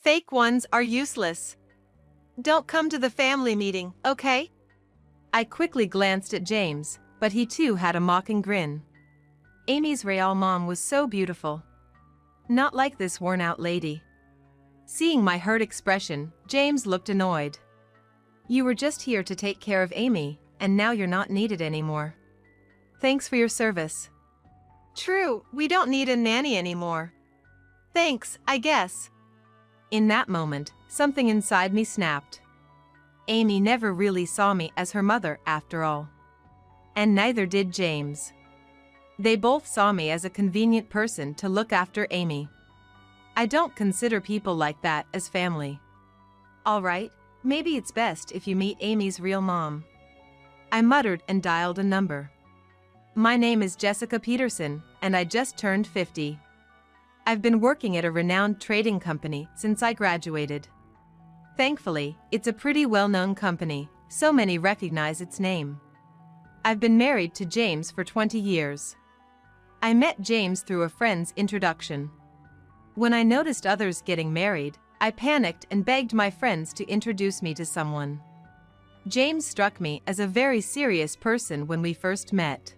Fake ones are useless. Don't come to the family meeting, okay? I quickly glanced at James, but he too had a mocking grin. Amy's real mom was so beautiful. Not like this worn-out lady. Seeing my hurt expression, James looked annoyed. You were just here to take care of Amy, and now you're not needed anymore. Thanks for your service. True, we don't need a nanny anymore. Thanks, I guess. In that moment, something inside me snapped. Amy never really saw me as her mother after all. And neither did James. They both saw me as a convenient person to look after Amy. I don't consider people like that as family. All right, maybe it's best if you meet Amy's real mom. I muttered and dialed a number. My name is Jessica Peterson, and I just turned 50. I've been working at a renowned trading company since I graduated. Thankfully, it's a pretty well-known company, so many recognize its name. I've been married to James for 20 years. I met James through a friend's introduction. When I noticed others getting married, I panicked and begged my friends to introduce me to someone. James struck me as a very serious person when we first met.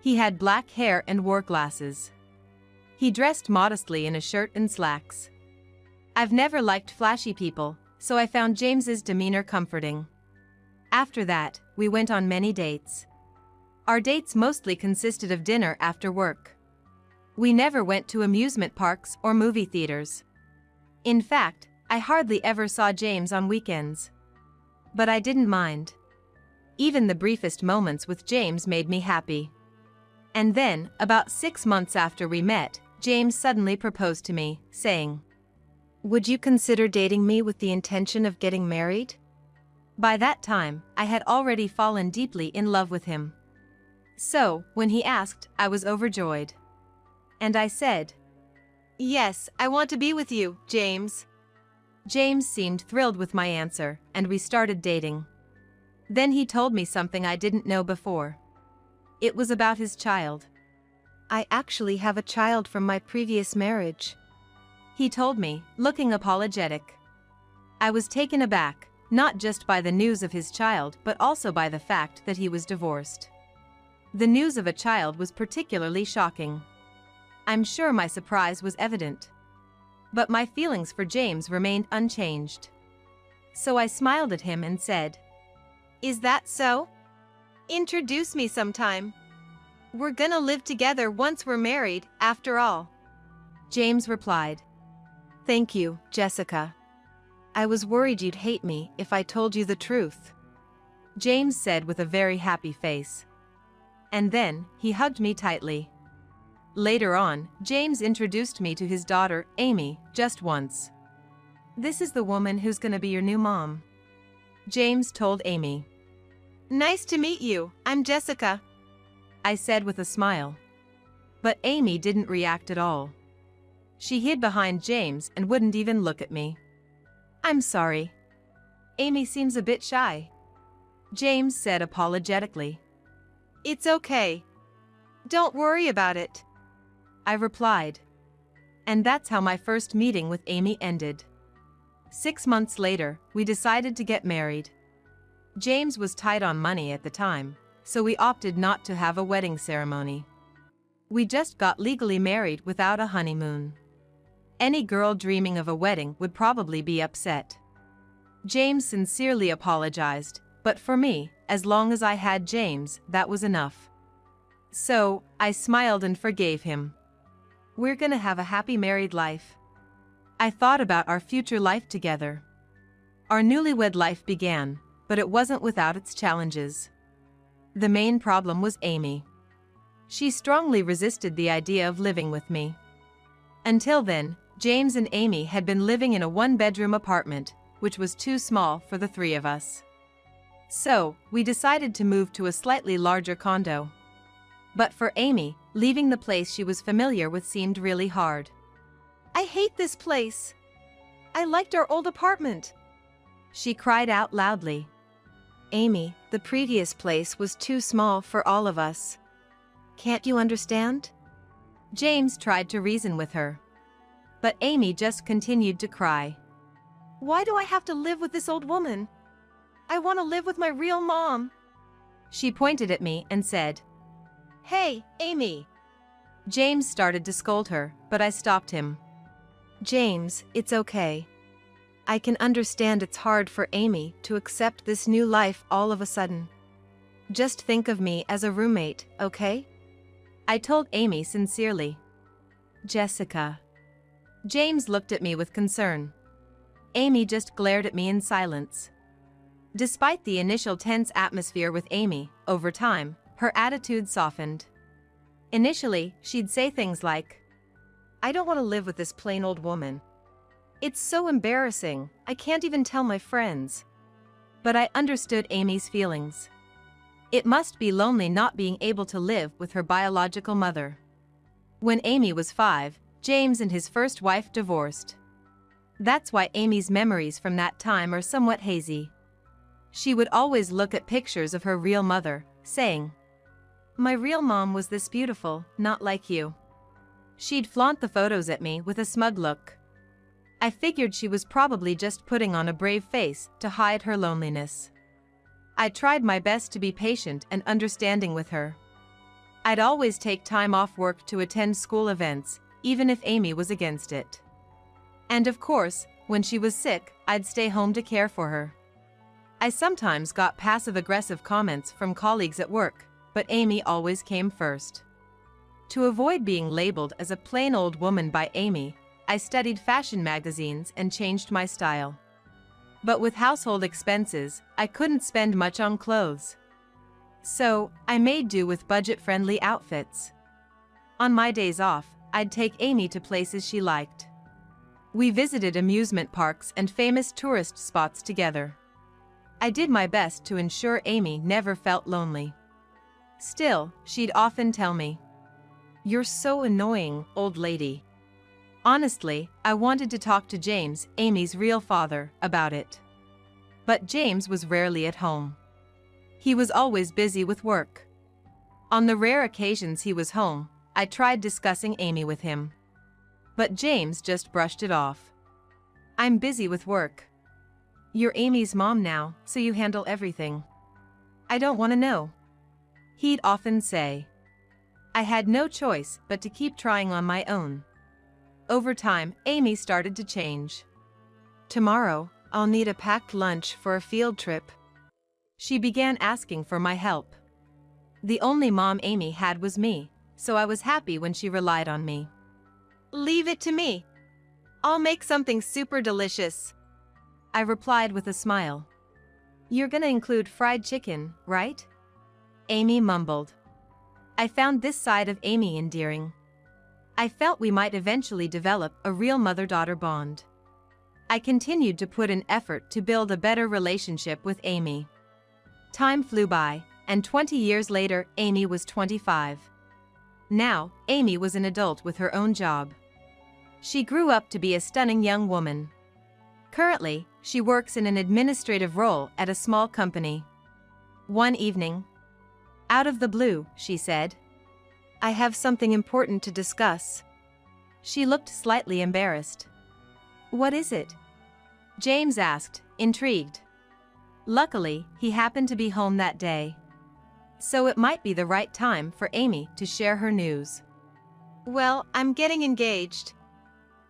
He had black hair and wore glasses. He dressed modestly in a shirt and slacks. I've never liked flashy people, so I found James's demeanor comforting. After that, we went on many dates. Our dates mostly consisted of dinner after work. We never went to amusement parks or movie theaters. In fact, I hardly ever saw James on weekends. But I didn't mind. Even the briefest moments with James made me happy. And then, about 6 months after we met, James suddenly proposed to me, saying, "Would you consider dating me with the intention of getting married?" By that time, I had already fallen deeply in love with him. So, when he asked, I was overjoyed. And I said, "Yes, I want to be with you, James." James seemed thrilled with my answer, and we started dating. Then he told me something I didn't know before. It was about his child. "I actually have a child from my previous marriage," he told me, looking apologetic. I was taken aback, not just by the news of his child but also by the fact that he was divorced. The news of a child was particularly shocking. I'm sure my surprise was evident. But my feelings for James remained unchanged. So I smiled at him and said, "Is that so? Introduce me sometime. We're gonna live together once we're married, after all." James replied, "Thank you, Jessica. I was worried you'd hate me if I told you the truth," James said with a very happy face. And then, he hugged me tightly. Later on, James introduced me to his daughter, Amy, just once. "This is the woman who's gonna be your new mom," James told Amy. "Nice to meet you, I'm Jessica," I said with a smile. But Amy didn't react at all. She hid behind James and wouldn't even look at me. "I'm sorry. Amy seems a bit shy," James said apologetically. "It's okay. Don't worry about it," I replied. And that's how my first meeting with Amy ended. 6 months later, we decided to get married. James was tight on money at the time, so we opted not to have a wedding ceremony. We just got legally married without a honeymoon. Any girl dreaming of a wedding would probably be upset. James sincerely apologized, but for me, as long as I had James, that was enough. So, I smiled and forgave him. We're gonna have a happy married life. I thought about our future life together. Our newlywed life began, but it wasn't without its challenges. The main problem was Amy. She strongly resisted the idea of living with me. Until then, James and Amy had been living in a one-bedroom apartment, which was too small for the three of us. So, we decided to move to a slightly larger condo. But for Amy, leaving the place she was familiar with seemed really hard. "I hate this place. I liked our old apartment," she cried out loudly. "Amy, the previous place was too small for all of us. Can't you understand?" James tried to reason with her. But Amy just continued to cry. Why do I have to live with this old woman? I want to live with my real mom. She pointed at me and said, Hey, Amy. James started to scold her, but I stopped him. James, it's okay. I can understand it's hard for Amy to accept this new life all of a sudden. Just think of me as a roommate, okay? I told Amy sincerely. Jessica. James looked at me with concern. Amy just glared at me in silence. Despite the initial tense atmosphere with Amy, over time, her attitude softened. Initially, she'd say things like, I don't want to live with this plain old woman. It's so embarrassing, I can't even tell my friends. But I understood Amy's feelings. It must be lonely not being able to live with her biological mother. When Amy was 5, James and his first wife divorced. That's why Amy's memories from that time are somewhat hazy. She would always look at pictures of her real mother, saying, My real mom was this beautiful, not like you. She'd flaunt the photos at me with a smug look. I figured she was probably just putting on a brave face to hide her loneliness. I tried my best to be patient and understanding with her. I'd always take time off work to attend school events, even if Amy was against it. And of course, when she was sick, I'd stay home to care for her. I sometimes got passive-aggressive comments from colleagues at work, but Amy always came first. To avoid being labeled as a plain old woman by Amy, I studied fashion magazines and changed my style. But with household expenses, I couldn't spend much on clothes. So, I made do with budget-friendly outfits. On my days off, I'd take Amy to places she liked. We visited amusement parks and famous tourist spots together. I did my best to ensure Amy never felt lonely. Still, she'd often tell me, You're so annoying, old lady. Honestly, I wanted to talk to James, Amy's real father, about it. But James was rarely at home. He was always busy with work. On the rare occasions he was home, I tried discussing Amy with him. But James just brushed it off. I'm busy with work. You're Amy's mom now, so you handle everything. I don't want to know. He'd often say. I had no choice but to keep trying on my own. Over time, Amy started to change. Tomorrow, I'll need a packed lunch for a field trip. She began asking for my help. The only mom Amy had was me, so I was happy when she relied on me. Leave it to me. I'll make something super delicious. I replied with a smile. You're gonna include fried chicken, right? Amy mumbled. I found this side of Amy endearing. I felt we might eventually develop a real mother-daughter bond. I continued to put in effort to build a better relationship with Amy. Time flew by, and 20 years later, Amy was 25. Now, Amy was an adult with her own job. She grew up to be a stunning young woman. Currently, she works in an administrative role at a small company. One evening, out of the blue, she said, I have something important to discuss. She looked slightly embarrassed. What is it? James asked, intrigued. Luckily, he happened to be home that day. So it might be the right time for Amy to share her news. Well, I'm getting engaged.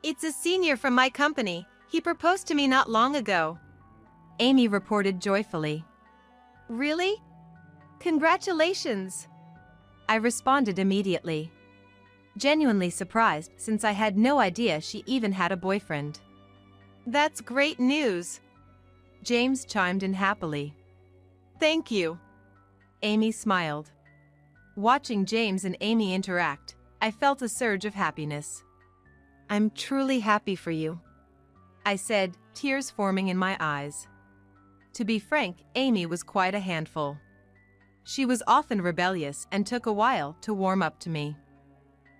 It's a senior from my company. He proposed to me not long ago. Amy reported joyfully. Really? Congratulations! I responded immediately. Genuinely surprised since I had no idea she even had a boyfriend. That's great news. James chimed in happily. Thank you. Amy smiled. Watching James and Amy interact, I felt a surge of happiness. I'm truly happy for you, I said, tears forming in my eyes. To be frank, Amy was quite a handful. She was often rebellious and took a while to warm up to me.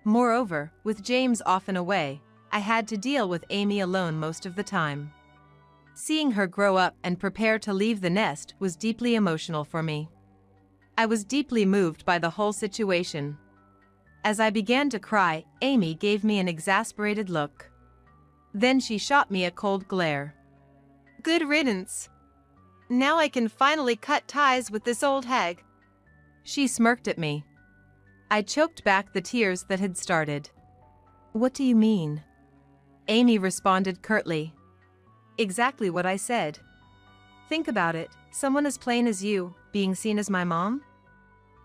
Moreover, with James often away, I had to deal with Amy alone most of the time. Seeing her grow up and prepare to leave the nest was deeply emotional for me. I was deeply moved by the whole situation. As I began to cry, Amy gave me an exasperated look. Then she shot me a cold glare. Good riddance. Now I can finally cut ties with this old hag. She smirked at me. I choked back the tears that had started. What do you mean? Amy responded curtly. Exactly what I said. Think about it, someone as plain as you, being seen as my mom?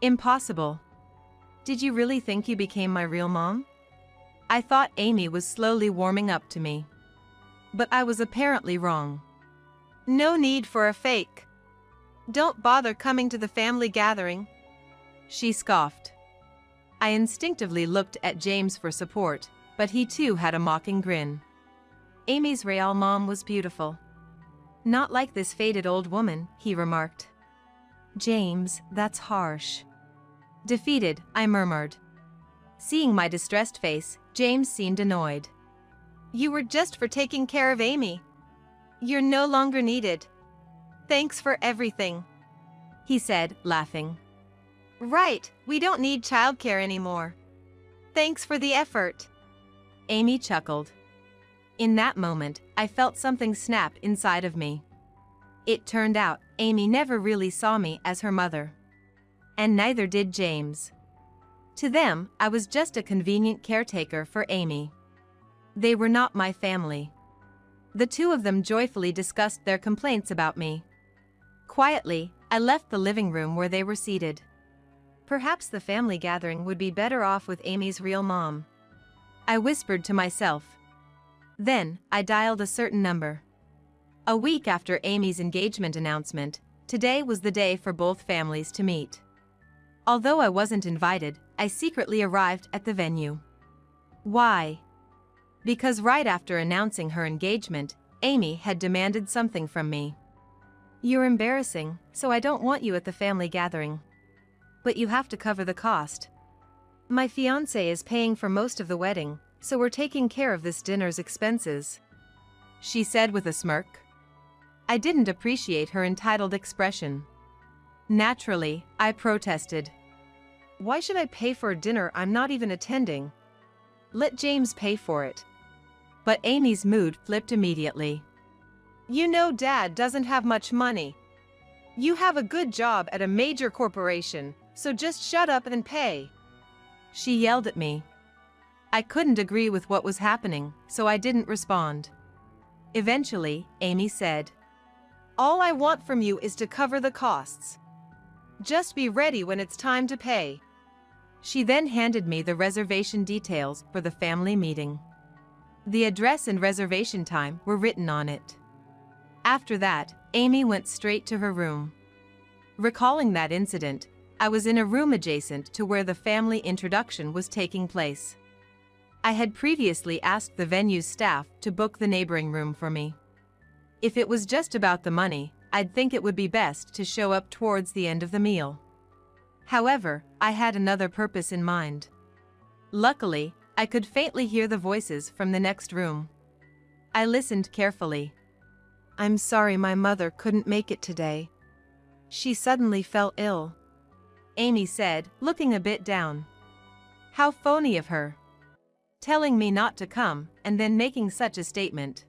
Impossible. Did you really think you became my real mom? I thought Amy was slowly warming up to me. But I was apparently wrong. No need for a fake. Don't bother coming to the family gathering. She scoffed. I instinctively looked at James for support, but he too had a mocking grin. Amy's real mom was beautiful. Not like this faded old woman, he remarked. James, that's harsh. Defeated, I murmured. Seeing my distressed face, James seemed annoyed. You were just for taking care of Amy. You're no longer needed. Thanks for everything, he said, laughing. Right, we don't need childcare anymore. Thanks for the effort. Amy chuckled. In that moment, I felt something snap inside of me. It turned out, Amy never really saw me as her mother. And neither did James. To them, I was just a convenient caretaker for Amy. They were not my family. The two of them joyfully discussed their complaints about me. Quietly, I left the living room where they were seated. Perhaps the family gathering would be better off with Amy's real mom, I whispered to myself. Then, I dialed a certain number. A week after Amy's engagement announcement, today was the day for both families to meet. Although I wasn't invited, I secretly arrived at the venue. Why? Because right after announcing her engagement, Amy had demanded something from me. You're embarrassing, so I don't want you at the family gathering. But you have to cover the cost. My fiancé is paying for most of the wedding, so we're taking care of this dinner's expenses, she said with a smirk. I didn't appreciate her entitled expression. Naturally, I protested. Why should I pay for a dinner I'm not even attending? Let James pay for it. But Amy's mood flipped immediately. You know Dad doesn't have much money. You have a good job at a major corporation, so just shut up and pay, she yelled at me. I couldn't agree with what was happening, so I didn't respond. Eventually, Amy said, All I want from you is to cover the costs. Just be ready when it's time to pay. She then handed me the reservation details for the family meeting. The address and reservation time were written on it. After that, Amy went straight to her room. Recalling that incident, I was in a room adjacent to where the family introduction was taking place. I had previously asked the venue's staff to book the neighboring room for me. If it was just about the money, I'd think it would be best to show up towards the end of the meal. However, I had another purpose in mind. Luckily, I could faintly hear the voices from the next room. I listened carefully. I'm sorry my mother couldn't make it today. She suddenly fell ill, Amy said, looking a bit down. How phony of her. Telling me not to come and then making such a statement.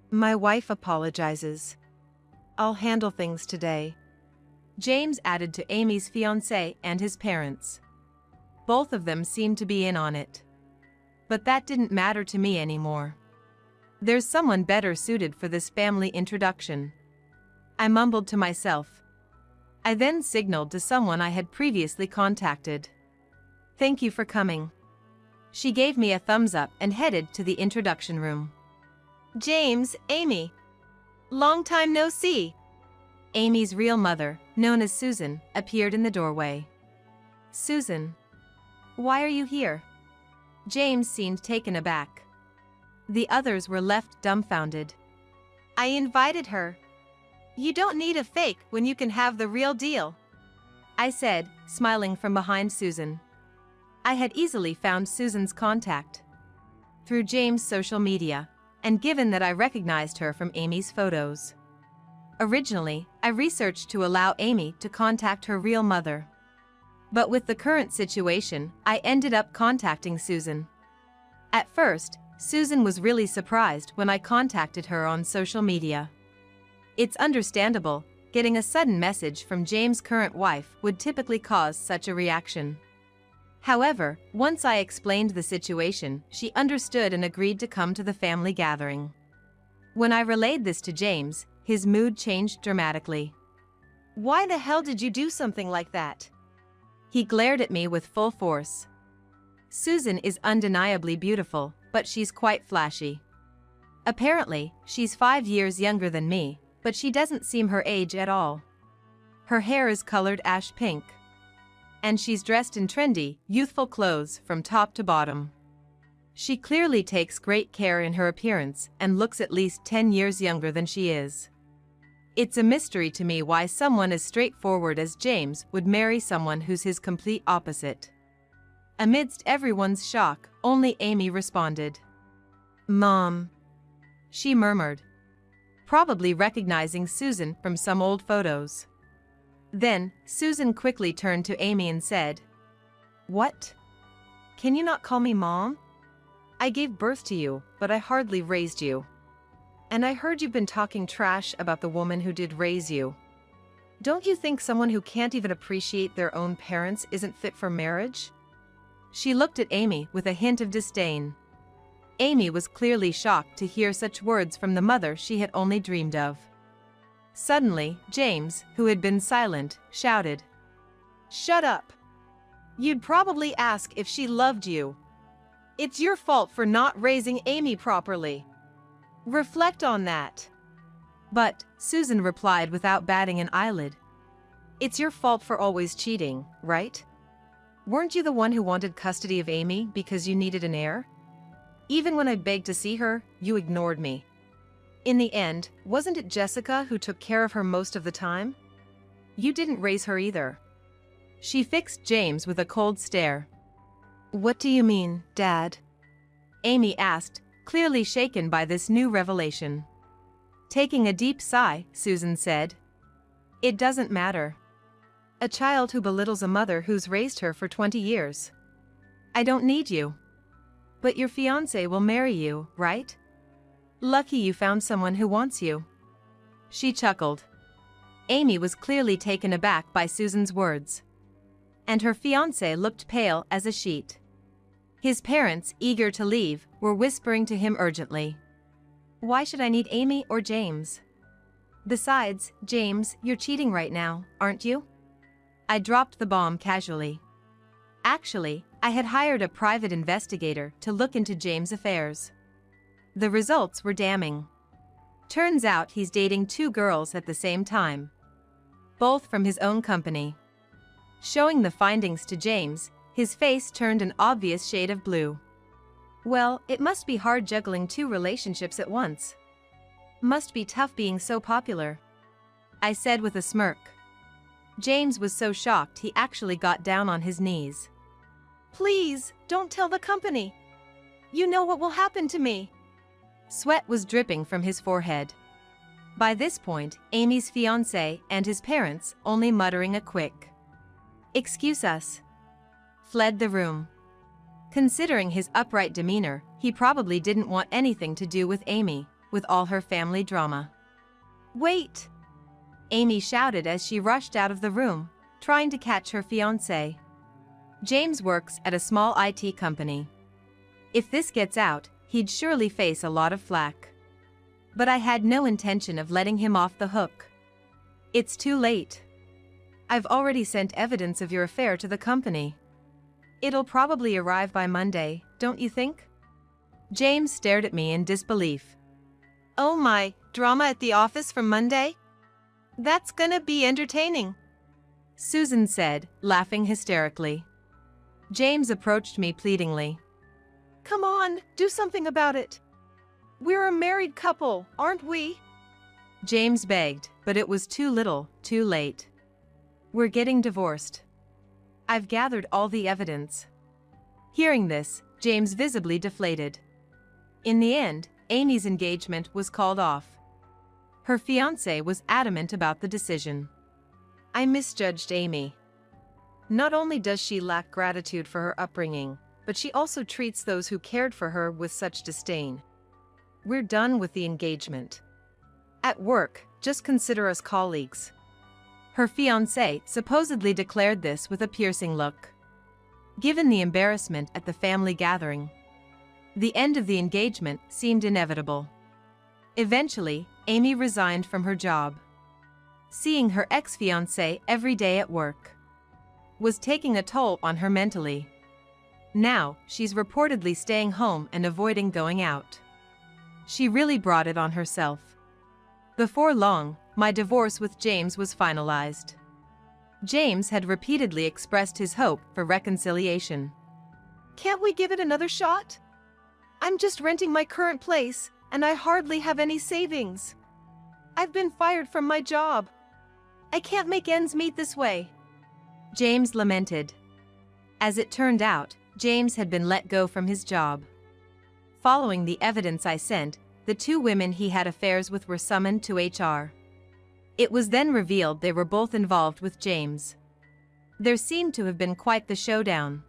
My wife apologizes. I'll handle things today, James added to Amy's fiancé and his parents. Both of them seemed to be in on it. But that didn't matter to me anymore. There's someone better suited for this family introduction, I mumbled to myself. I then signaled to someone I had previously contacted. Thank you for coming. She gave me a thumbs up and headed to the introduction room. James, Amy. Long time no see. Amy's real mother, known as Susan, appeared in the doorway. Susan. Why are you here? James seemed taken aback. The others were left dumbfounded. I invited her. You don't need a fake when you can have the real deal, I said, smiling from behind Susan. I had easily found Susan's contact through James' social media, and given that I recognized her from Amy's photos. Originally, I researched to allow Amy to contact her real mother. But with the current situation, I ended up contacting Susan. At first, Susan was really surprised when I contacted her on social media. It's understandable, getting a sudden message from James' current wife would typically cause such a reaction. However, once I explained the situation, she understood and agreed to come to the family gathering. When I relayed this to James, his mood changed dramatically. Why the hell did you do something like that? He glared at me with full force. Susan is undeniably beautiful, but she's quite flashy. Apparently, she's 5 years younger than me, but she doesn't seem her age at all. Her hair is colored ash pink. And she's dressed in trendy, youthful clothes from top to bottom. She clearly takes great care in her appearance and looks at least 10 years younger than she is. It's a mystery to me why someone as straightforward as James would marry someone who's his complete opposite. Amidst everyone's shock, only Amy responded. "Mom," she murmured, probably recognizing Susan from some old photos. Then, Susan quickly turned to Amy and said, "What? Can you not call me Mom? I gave birth to you, but I hardly raised you. And I heard you've been talking trash about the woman who did raise you. Don't you think someone who can't even appreciate their own parents isn't fit for marriage?" She looked at Amy with a hint of disdain. Amy was clearly shocked to hear such words from the mother she had only dreamed of. Suddenly, James, who had been silent, shouted, "Shut up! You'd probably ask if she loved you. It's your fault for not raising Amy properly. Reflect on that." But, Susan replied without batting an eyelid, "It's your fault for always cheating, right? Weren't you the one who wanted custody of Amy because you needed an heir? Even when I begged to see her, you ignored me. In the end, wasn't it Jessica who took care of her most of the time? You didn't raise her either." She fixed James with a cold stare. "What do you mean, Dad?" Amy asked, clearly shaken by this new revelation. Taking a deep sigh, Susan said, "It doesn't matter. A child who belittles a mother who's raised her for 20 years. I don't need you. But your fiancé will marry you, right? Lucky you found someone who wants you." She chuckled. Amy was clearly taken aback by Susan's words. And her fiancé looked pale as a sheet. His parents, eager to leave, were whispering to him urgently. "Why should I need Amy or James? Besides, James, you're cheating right now, aren't you?" I dropped the bomb casually. Actually, I had hired a private investigator to look into James' affairs. The results were damning. Turns out he's dating 2 girls at the same time. Both from his own company. Showing the findings to James, his face turned an obvious shade of blue. "Well, it must be hard juggling 2 relationships at once. Must be tough being so popular," I said with a smirk. James was so shocked he actually got down on his knees. "Please, don't tell the company. You know what will happen to me." Sweat was dripping from his forehead. By this point, Amy's fiancé and his parents, only muttering a quick "Excuse us," fled the room. Considering his upright demeanor, he probably didn't want anything to do with Amy, with all her family drama. "Wait!" Amy shouted as she rushed out of the room, trying to catch her fiancé. James works at a small IT company. If this gets out, he'd surely face a lot of flack. But I had no intention of letting him off the hook. It's too late. I've already sent evidence of your affair to the company. It'll probably arrive by Monday, don't you think? James stared at me in disbelief. "Oh my, drama at the office from Monday? That's gonna be entertaining," Susan said, laughing hysterically. James approached me pleadingly. "Come on, do something about it. We're a married couple, aren't we?" James begged, but it was too little, too late. "We're getting divorced. I've gathered all the evidence." Hearing this, James visibly deflated. In the end, Amy's engagement was called off. Her fiancé was adamant about the decision. "I misjudged Amy. Not only does she lack gratitude for her upbringing, but she also treats those who cared for her with such disdain. We're done with the engagement. At work, just consider us colleagues. Her fiancé supposedly declared this with a piercing look. Given the embarrassment at the family gathering, the end of the engagement seemed inevitable. Eventually, Amy resigned from her job. Seeing her ex-fiancé every day at work was taking a toll on her mentally. Now, she's reportedly staying home and avoiding going out. She really brought it on herself. Before long, my divorce with James was finalized. James had repeatedly expressed his hope for reconciliation. Can't we give it another shot? I'm just renting my current place, and I hardly have any savings. I've been fired from my job. I can't make ends meet this way, James lamented. As it turned out, James had been let go from his job. Following the evidence I sent, the two women he had affairs with were summoned to HR. It was then revealed they were both involved with James. There seemed to have been quite the showdown.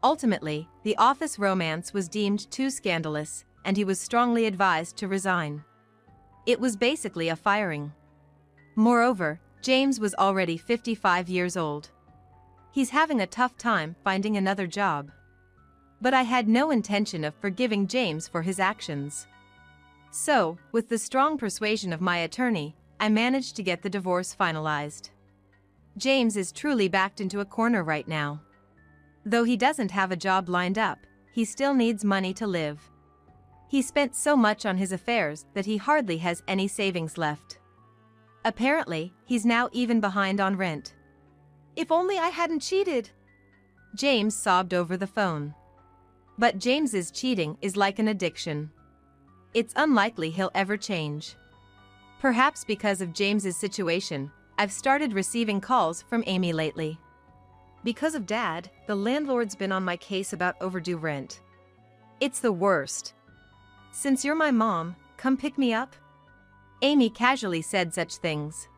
Ultimately, the office romance was deemed too scandalous, and he was strongly advised to resign. It was basically a firing. Moreover, James was already 55 years old. He's having a tough time finding another job. But I had no intention of forgiving James for his actions. So, with the strong persuasion of my attorney, I managed to get the divorce finalized. James is truly backed into a corner right now. Though he doesn't have a job lined up, he still needs money to live. He spent so much on his affairs that he hardly has any savings left. Apparently, he's now even behind on rent. If only I hadn't cheated, James sobbed over the phone. But James's cheating is like an addiction. It's unlikely he'll ever change. Perhaps because of James's situation, I've started receiving calls from Amy lately. Because of Dad, the landlord's been on my case about overdue rent. It's the worst. Since you're my mom, come pick me up? Amy casually said such things.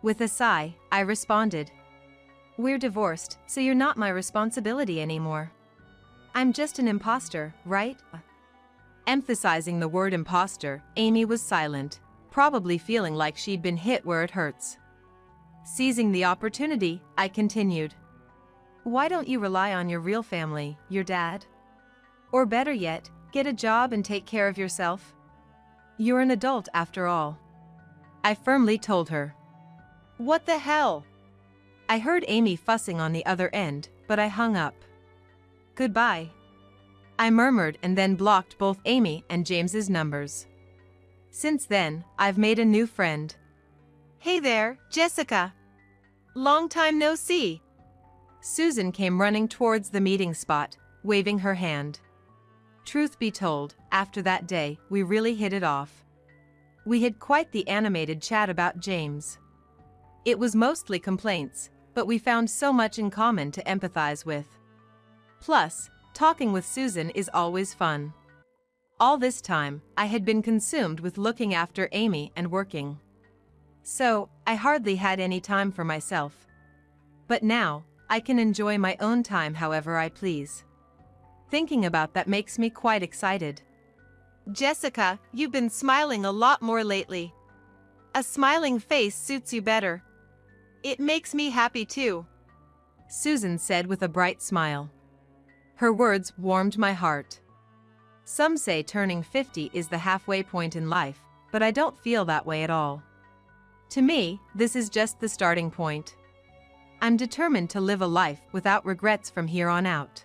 With a sigh, I responded, "We're divorced, so you're not my responsibility anymore. I'm just an imposter, right?" Emphasizing the word imposter, Amy was silent, probably feeling like she'd been hit where it hurts. Seizing the opportunity, I continued, "Why don't you rely on your real family, your dad? Or better yet, get a job and take care of yourself? You're an adult after all." I firmly told her. What the hell? I heard Amy fussing on the other end, but I hung up. "Goodbye," I murmured and then blocked both Amy and James's numbers. Since then, I've made a new friend. Hey there, Jessica. Long time no see. Susan came running towards the meeting spot, waving her hand. Truth be told, after that day, we really hit it off. We had quite the animated chat about James. It was mostly complaints, but we found so much in common to empathize with. Plus, talking with Susan is always fun. All this time, I had been consumed with looking after Amy and working. So, I hardly had any time for myself. But now, I can enjoy my own time however I please. Thinking about that makes me quite excited. Jessica, you've been smiling a lot more lately. A smiling face suits you better. It makes me happy too, Susan said with a bright smile. Her words warmed my heart. Some say turning 50 is the halfway point in life, but I don't feel that way at all. To me, this is just the starting point. I'm determined to live a life without regrets from here on out.